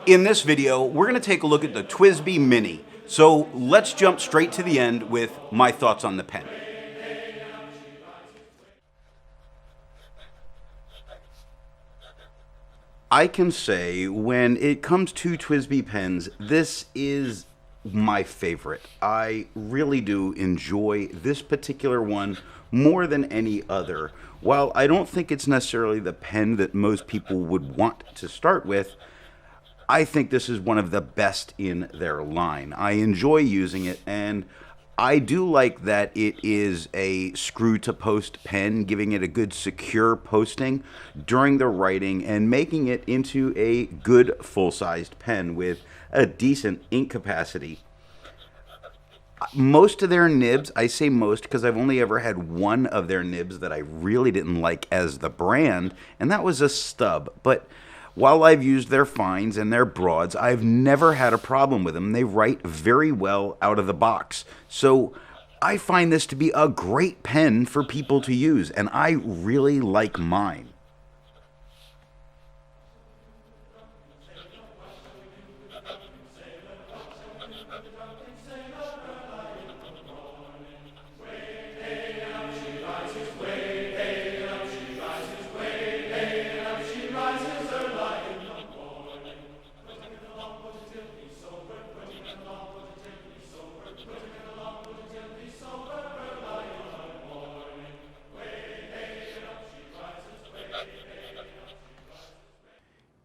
In this video, we're going to take a look at the TWSBI Mini. So let's jump straight to the end with my thoughts on the pen. I can say when it comes to TWSBI pens, this is my favorite. I really do enjoy this particular one more than any other. While I don't think it's necessarily the pen that most people would want to start with, I think this is one of the best in their line. I enjoy using it, and I do like that it is a screw-to-post pen, giving it a good secure posting during the writing and making it into a good full-sized pen with a decent ink capacity. Most of their nibs, I say most because I've only ever had one of their nibs that I really didn't like as the brand, and that was a stub. But while I've used their fines and their broads, I've never had a problem with them. They write very well out of the box. So I find this to be a great pen for people to use, and I really like mine.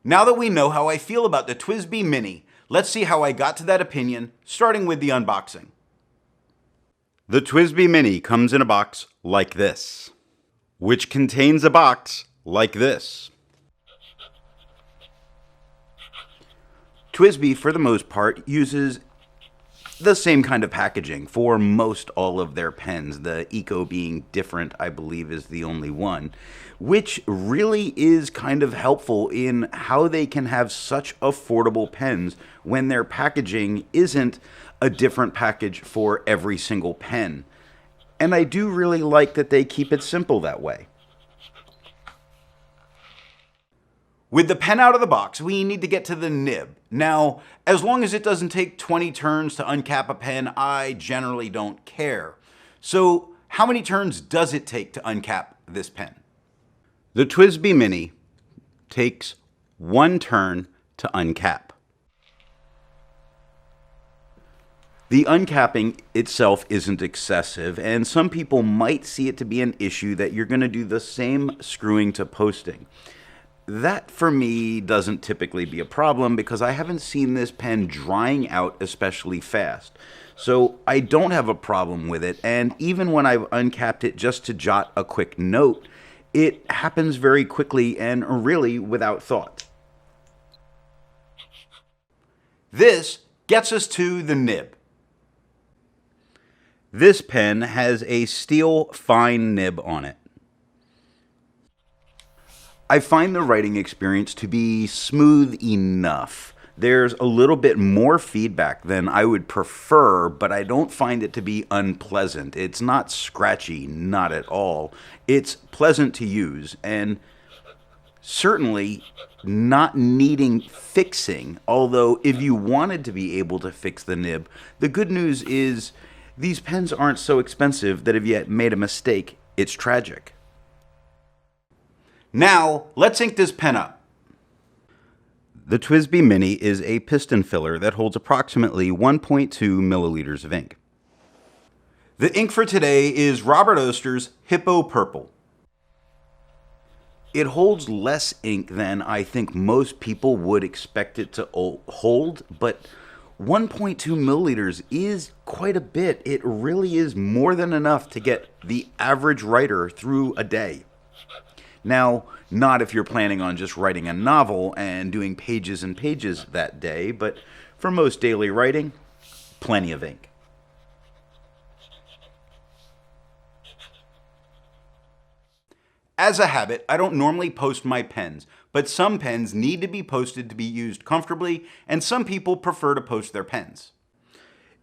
Now that we know how I feel about the TWSBI Mini, let's see how I got to that opinion, starting with the unboxing. The TWSBI Mini comes in a box like this, which contains a box like this. TWSBI, for the most part, uses the same kind of packaging for most all of their pens. The Eco being different, I believe, is the only one, which really is kind of helpful in how they can have such affordable pens when their packaging isn't a different package for every single pen. And I do really like that they keep it simple that way. With the pen out of the box, we need to get to the nib. Now, as long as it doesn't take 20 turns to uncap a pen, I generally don't care. So, how many turns does it take to uncap this pen? The TWSBI Mini takes 1 turn to uncap. The uncapping itself isn't excessive, and some people might see it to be an issue that you're going to do the same screwing to posting. That, for me, doesn't typically be a problem because I haven't seen this pen drying out especially fast. So I don't have a problem with it, and even when I've uncapped it just to jot a quick note, it happens very quickly and really without thought. This gets us to the nib. This pen has a steel fine nib on it. I find the writing experience to be smooth enough. There's a little bit more feedback than I would prefer, but I don't find it to be unpleasant. It's not scratchy, not at all. It's pleasant to use, and certainly not needing fixing. Although, if you wanted to be able to fix the nib, the good news is these pens aren't so expensive that if you made a mistake, it's tragic. Now, let's ink this pen up. The TWSBI Mini is a piston filler that holds approximately 1.2 milliliters of ink. The ink for today is Robert Oster's Hippo Purple. It holds less ink than I think most people would expect it to hold, but 1.2 milliliters is quite a bit. It really is more than enough to get the average writer through a day. Now, not if you're planning on just writing a novel and doing pages and pages that day, but for most daily writing, plenty of ink. As a habit, I don't normally post my pens, but some pens need to be posted to be used comfortably, and some people prefer to post their pens.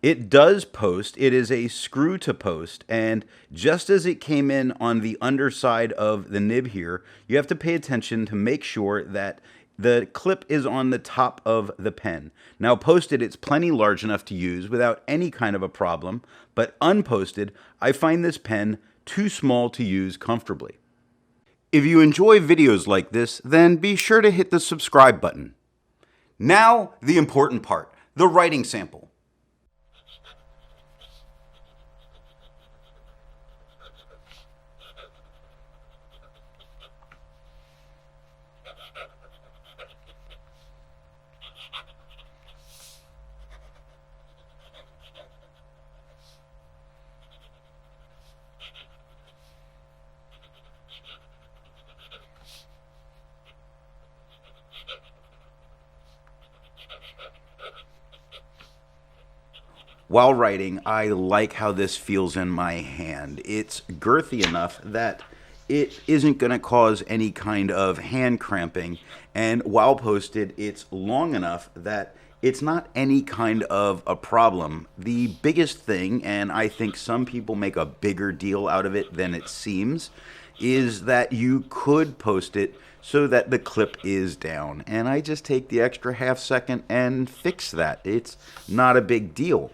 It does post. It is a screw to post, and just as it came in on the underside of the nib here, you have to pay attention to make sure that The clip is on the top of the pen. Now posted, it's plenty large enough to use without any kind of a problem, but unposted, I find this pen too small to use comfortably. If you enjoy videos like this, then be sure to hit the subscribe button. Now, the important part, the writing sample. While writing, I like how this feels in my hand. It's girthy enough that it isn't going to cause any kind of hand cramping, and while posted, it's long enough that it's not any kind of a problem. The biggest thing, and I think some people make a bigger deal out of it than it seems, is that you could post it so that the clip is down, and I just take the extra half second and fix that. It's not a big deal.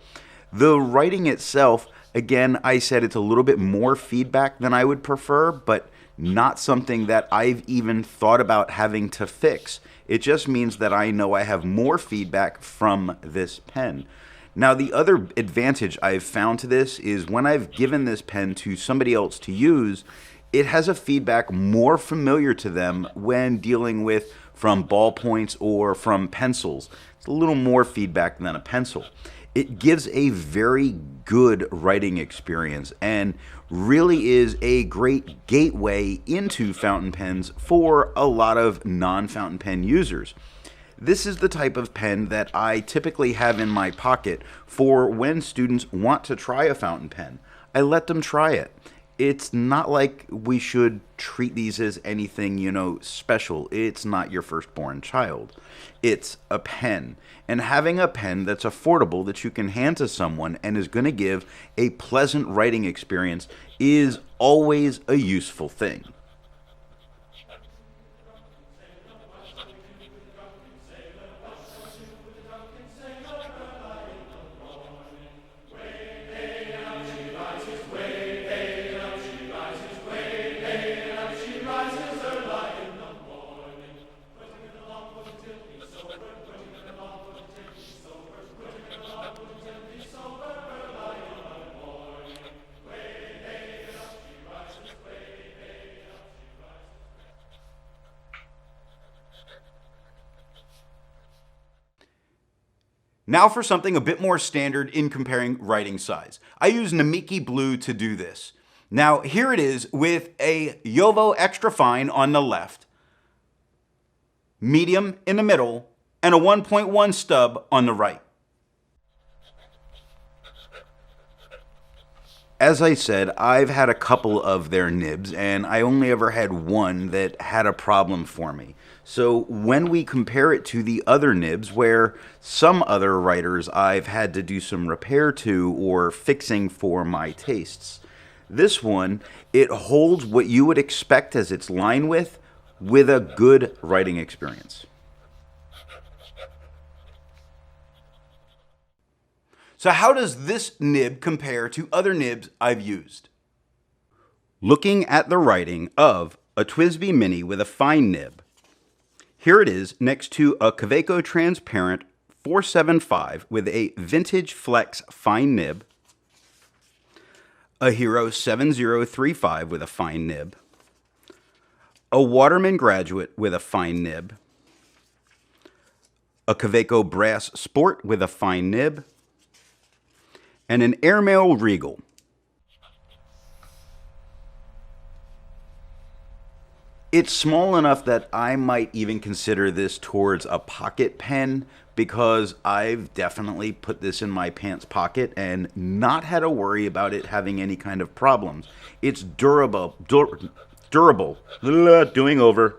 The writing itself, again, I said it's a little bit more feedback than I would prefer, but not something that I've even thought about having to fix. It just means that I know I have more feedback from this pen. Now, the other advantage I've found to this is when I've given this pen to somebody else to use, it has a feedback more familiar to them when dealing with from ballpoints or from pencils. It's a little more feedback than a pencil. It gives a very good writing experience and really is a great gateway into fountain pens for a lot of non-fountain pen users. This is the type of pen that I typically have in my pocket for when students want to try a fountain pen. I let them try it. It's not like we should treat these as anything, special. It's not your firstborn child. It's a pen. And having a pen that's affordable that you can hand to someone and is going to give a pleasant writing experience is always a useful thing. Now for something a bit more standard in comparing writing size. I use Mnemosyne Blue to do this. Now here it is with a Jowo Extra Fine on the left, medium in the middle, and a 1.1 stub on the right. As I said, I've had a couple of their nibs, and I only ever had one that had a problem for me. So when we compare it to the other nibs, where some other writers I've had to do some repair to or fixing for my tastes, this one, it holds what you would expect as its line width with a good writing experience. So how does this nib compare to other nibs I've used? Looking at the writing of a TWSBI Mini with a fine nib, here it is next to a Kaweco Transparent 475 with a Vintage Flex fine nib, a Hero 7035 with a fine nib, a Waterman Graduate with a fine nib, a Kaweco Brass Sport with a fine nib, and an Airmail Regal. It's small enough that I might even consider this towards a pocket pen because I've definitely put this in my pants pocket and not had to worry about it having any kind of problems. It's durable, doing over.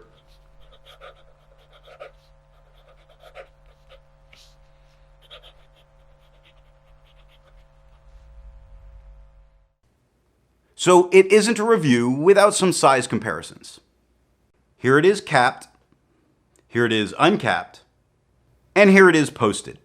So it isn't a review without some size comparisons. Here it is capped. Here it is uncapped, and here it is posted.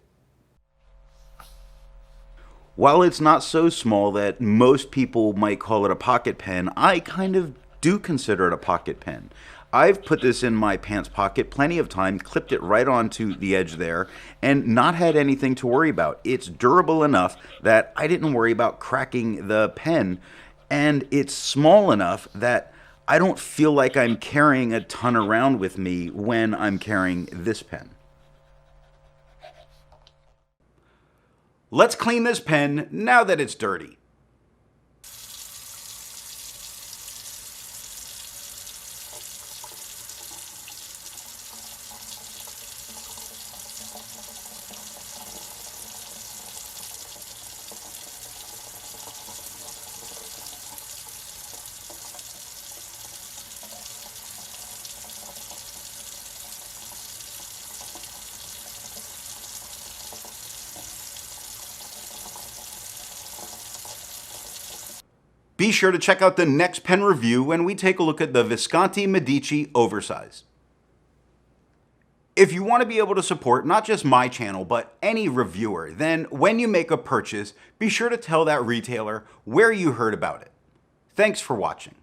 While it's not so small that most people might call it a pocket pen, I kind of do consider it a pocket pen. I've put this in my pants pocket plenty of time, clipped it right onto the edge there, and not had anything to worry about. It's durable enough that I didn't worry about cracking the pen, and it's small enough that I don't feel like I'm carrying a ton around with me when I'm carrying this pen. Let's clean this pen now that it's dirty. Be sure to check out the next pen review when we take a look at the Visconti Medici Oversize. If you want to be able to support not just my channel, but any reviewer, then when you make a purchase, be sure to tell that retailer where you heard about it. Thanks for watching.